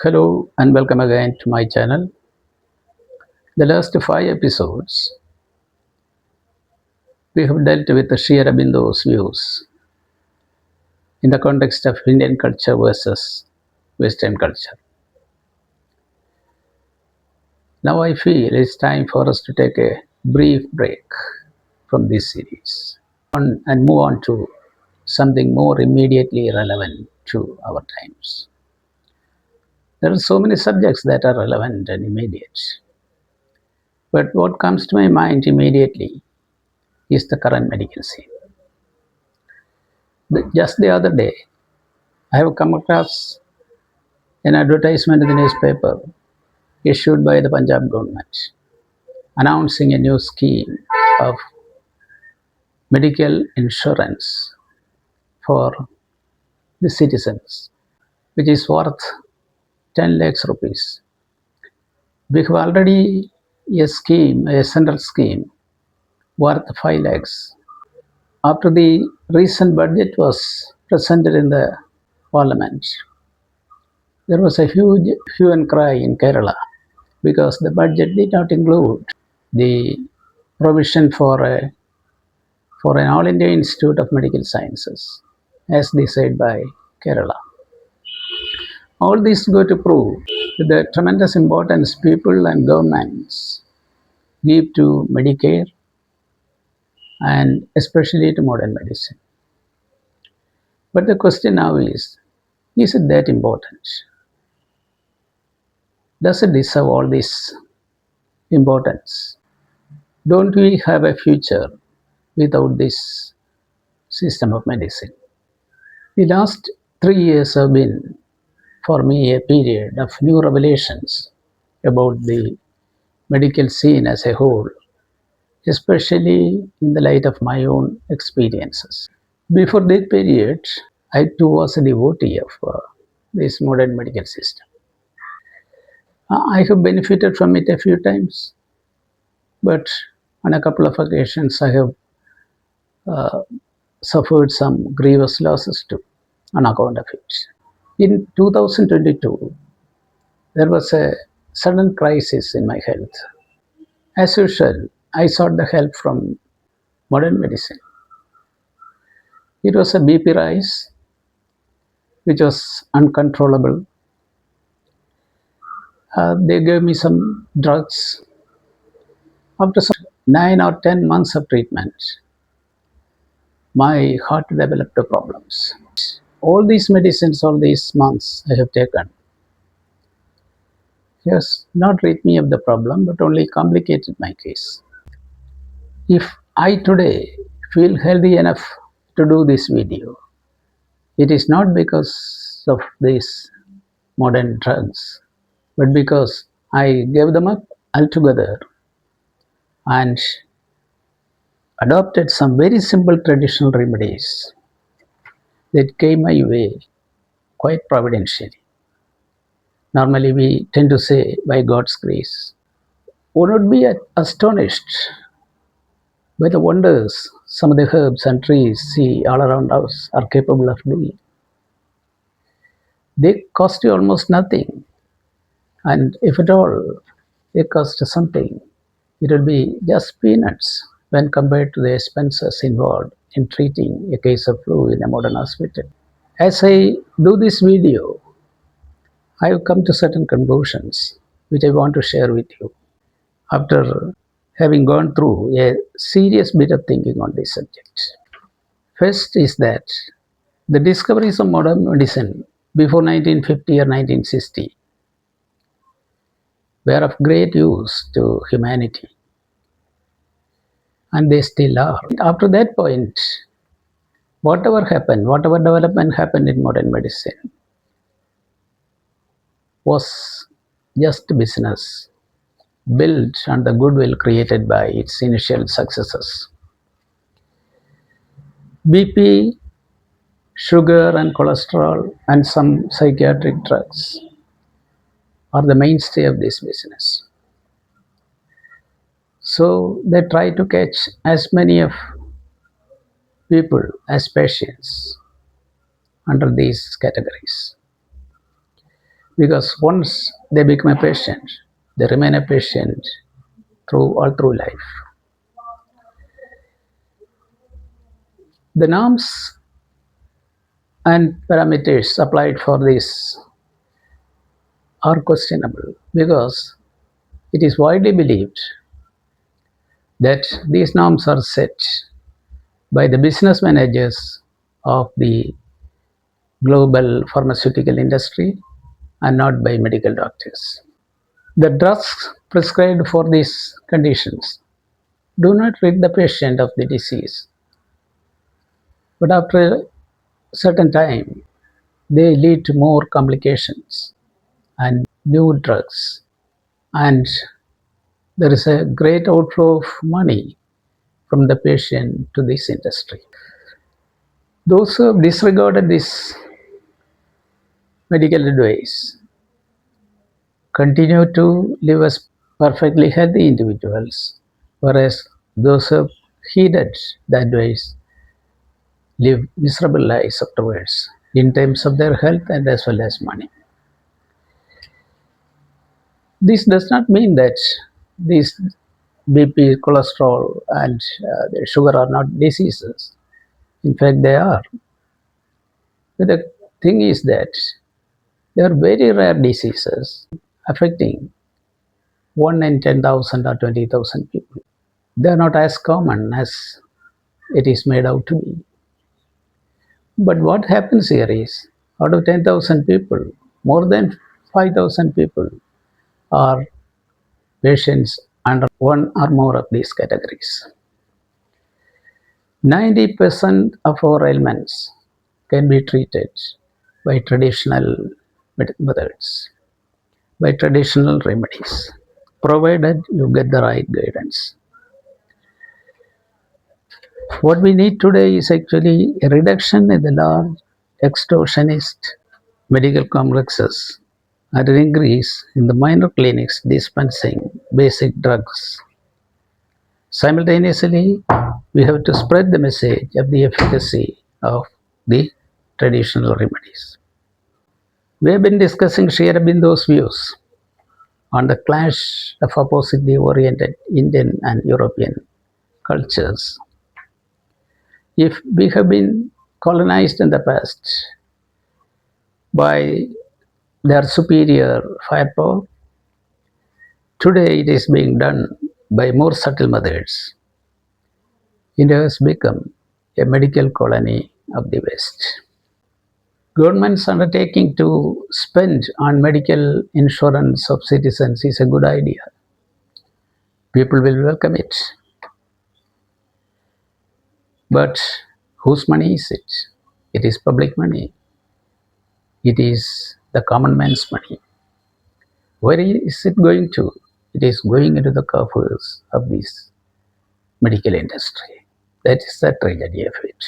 Hello and welcome again to my channel. The last five episodes we have dealt with Sri Aurobindo's views in the context of Indian culture versus Western culture. Now I feel it's time for us to take a brief break from this series and move on to something more immediately relevant to our times. There are so many subjects that are relevant and immediate, but what comes to my mind immediately is the current medical scene. Just the other day, I have come across an advertisement in the newspaper issued by the Punjab government announcing a new scheme of medical insurance for the citizens, which is worth 10 lakhs rupees. We have already a central scheme worth 5 lakhs. After the recent budget was presented in the parliament, there was a huge hue and cry in Kerala because the budget did not include the provision for an All India Institute of Medical Sciences, as decided by Kerala. All this go to prove the tremendous importance people and governments give to Medicare and especially to modern medicine. But the question now is it that important? Does it deserve all this importance? Don't we have a future without this system of medicine? The last 3 years have been, for me, a period of new revelations about the medical scene as a whole, especially in the light of my own experiences. Before that period, I too was a devotee of this modern medical system. I have benefited from it a few times, but on a couple of occasions I have suffered some grievous losses too on account of it. In 2022, there was a sudden crisis in my health. As usual, I sought the help from modern medicine. It was a BP rise, which was uncontrollable. They gave me some drugs. After some 9 or 10 months of treatment, my heart developed problems. All these medicines, all these months I have taken, has not rid me of the problem, but only complicated my case. If I today feel healthy enough to do this video, it is not because of these modern drugs, but because I gave them up altogether and adopted some very simple traditional remedies that came my way quite providentially. Normally, we tend to say by God's grace. One would be astonished by the wonders some of the herbs and trees see all around us are capable of doing. They cost you almost nothing, and if at all they cost something, it will be just peanuts when compared to the expenses involved in treating a case of flu in a modern hospital. As I do this video, I have come to certain conclusions which I want to share with you after having gone through a serious bit of thinking on this subject. First is that the discoveries of modern medicine before 1950 or 1960 were of great use to humanity, and they still are. After that point, whatever happened, whatever development happened in modern medicine was just business built on the goodwill created by its initial successes. BP, sugar and cholesterol, and some psychiatric drugs are the mainstay of this business. So they try to catch as many of people as patients under these categories. because once they become a patient, they remain a patient all through life. The norms and parameters applied for this are questionable because it is widely believed that these norms are set by the business managers of the global pharmaceutical industry and not by medical doctors. The drugs prescribed for these conditions do not rid the patient of the disease, but after a certain time, they lead to more complications and new drugs, and there is a great outflow of money from the patient to this industry. Those who have disregarded this medical advice continue to live as perfectly healthy individuals, whereas those who have heeded the advice live miserable lives afterwards in terms of their health and as well as money. This does not mean that these BP, cholesterol, and the sugar are not diseases. In fact, they are. But the thing is that they are very rare diseases affecting 1 in 10,000 or 20,000 people. They are not as common as it is made out to be. But what happens here is, out of 10,000 people, more than 5,000 people are patients under one or more of these categories. 90% of our ailments can be treated by traditional methods, by traditional remedies, provided you get the right guidance. What we need today is actually a reduction in the large extortionist medical complexes and an increase in the minor clinics dispensing basic drugs. Simultaneously, we have to spread the message of the efficacy of the traditional remedies. We have been discussing Sri Aurobindo's views on the clash of oppositely oriented Indian and European cultures. If we have been colonized in the past by their superior firepower, today it is being done by more subtle methods. India has become a medical colony of the West. Government's undertaking to spend on medical insurance of citizens is a good idea. People will welcome it. But whose money is it? It is public money. It is the common man's money. Where is it going to? It is going into the coffers of this medical industry. That is the tragedy of it.